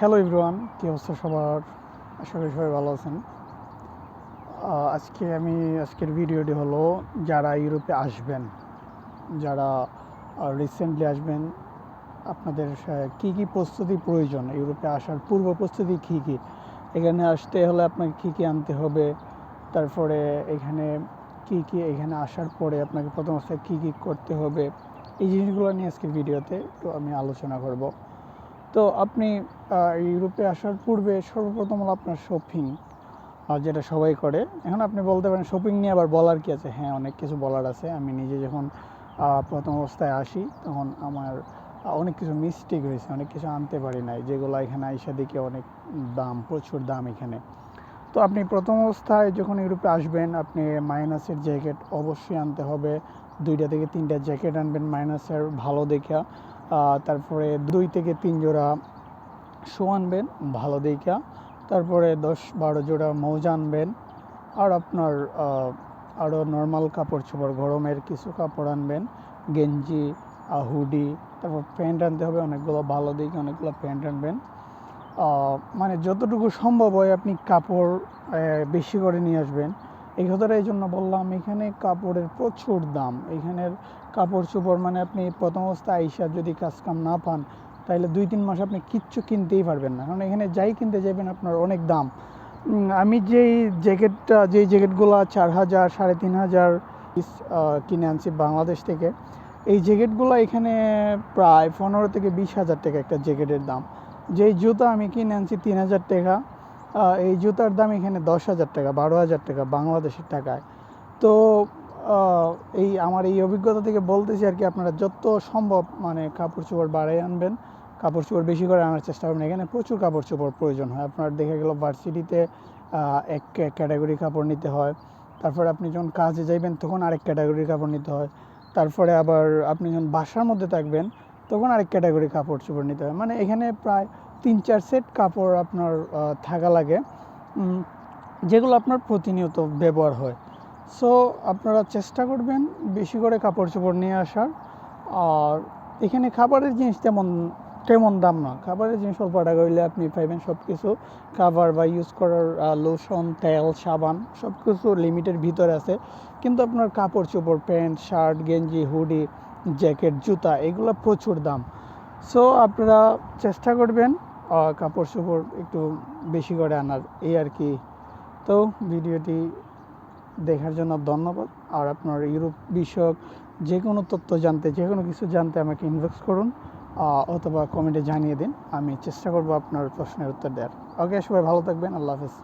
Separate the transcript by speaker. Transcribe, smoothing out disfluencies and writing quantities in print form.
Speaker 1: Hello everyone, কী অবস্থা সবার? আশা করি সবাই ভালো আছেন। আজকের ভিডিওটি হলো যারা ইউরোপে আসবেন, যারা রিসেন্টলি আসবেন, আপনাদের কী কী প্রস্তুতি প্রয়োজন, ইউরোপে আসার পূর্ব প্রস্তুতি কী কী, এখানে আসতে হলে আপনাকে কী কী আনতে হবে, তারপরে এখানে আসার পরে আপনাকে প্রথম অবস্থায় কী কী করতে হবে, এই জিনিসগুলো নিয়ে আজকের ভিডিওতে একটু আমি আলোচনা করব। তো আপনি ইউরোপে আসার পূর্বে সর্বপ্রথম হলো আপনার শপিং, যেটা সবাই করে। এখন আপনি বলতে পারেন শপিং নিয়ে আবার বলার কী আছে? হ্যাঁ, অনেক কিছু বলার আছে। আমি নিজে যখন প্রথম অবস্থায় আসি তখন আমার অনেক কিছু মিস্টেক হয়েছে, অনেক কিছু আনতে পারি নাই, যেগুলো এখানে আইসা দেখে অনেক দাম, প্রচুর দাম এখানে। তো আপনি প্রথম অবস্থায় যখন ইউরোপে আসবেন, আপনি মাইনাসের জ্যাকেট অবশ্যই আনতে হবে। 2টা থেকে 3টা জ্যাকেট আনবেন মাইনাসের ভালো দেখা। তারপরে 2 থেকে 3 জোড়া শু আনবেন ভালো দেখা। তারপরে 10-12 জোড়া মোজা আনবেন। আর আপনার আরও নর্মাল কাপড় চোপড়, গরমের কিছু কাপড় আনবেন, গেঞ্জি, হুডি। তারপর প্যান্ট আনতে হবে অনেকগুলো, ভালো দেখে অনেকগুলো প্যান্ট আনবেন। মানে যতটুকু সম্ভব হয় আপনি কাপড় বেশি করে নিয়ে আসবেন। এই কথাটা এই জন্য বললাম, এখানে কাপড়ের প্রচুর দাম। এখানের কাপড় চোপড় মানে আপনি প্রথম অবস্থায় আইসা যদি কাজকাম না পান, তাহলে 2-3 মাস আপনি কিচ্ছু কিনতেই পারবেন না, কারণ এখানে যাই কিনতে যাবেন আপনার অনেক দাম। আমি যেই জ্যাকেটগুলো 4,000 3,500 কিনে আনছি বাংলাদেশ থেকে, এই জ্যাকেটগুলো এখানে প্রায় 15 থেকে 20,000 টাকা একটা জ্যাকেটের দাম। যেই জুতা আমি কিনে আনছি 3,000 টাকা, এই জুতার দাম এখানে 10,000 টাকা, 12,000 টাকা বাংলাদেশের টাকায়। তো আমার এই অভিজ্ঞতা থেকে বলতেছি আর কি, আপনারা যত সম্ভব মানে কাপড় চোপড় বাড়াই আনবেন, কাপড় চোপড় বেশি করে আনার চেষ্টা করবেন। এখানে প্রচুর কাপড় চোপড় প্রয়োজন হয়। আপনার দেখা গেল ভার্সিটিতে এক ক্যাটাগরি কাপড় নিতে হয়, তারপরে আপনি যখন কাজে যাইবেন তখন আরেক ক্যাটাগরির কাপড় নিতে হয়, তারপরে আবার আপনি যখন বাসার মধ্যে থাকবেন তখন আরেক ক্যাটাগরি কাপড় চোপড় নিতে হয়। মানে এখানে প্রায় 3-4 সেট কাপড় আপনার থাকা লাগে, যেগুলো আপনার প্রতিনিয়ত ব্যবহার হয়। সো আপনারা চেষ্টা করবেন বেশি করে কাপড় চোপড় নিয়ে আসার। আর এখানে খাবারের জিনিস তেমন দাম না। খাবারের জিনিস অল্প টাকা হইলে আপনি পাইবেন সব কিছু। খাবার বা ইউজ করার লোশন, তেল, সাবান সব কিছু লিমিটের ভিতরে আছে। কিন্তু আপনার কাপড় চোপড়, প্যান্ট, শার্ট, গেঞ্জি, হুডি, জ্যাকেট, জুতা এগুলো প্রচুর দাম। সো আপনারা চেষ্টা করবেন কাপড় চোপড় একটু বেশি করে আনার, এই আর কি। তো ভিডিওটি দেখার জন্য ধন্যবাদ। আর আপনার ইউরোপ বিষয়ক যে কোনো তথ্য জানতে, যে কোনো কিছু জানতে আমাকে ইনবক্স করুন, অথবা কমেন্টে জানিয়ে দিন। আমি চেষ্টা করব আপনার প্রশ্নের উত্তর দেওয়ার। ওকে, সবাই ভালো থাকবেন। আল্লাহ হাফেজ।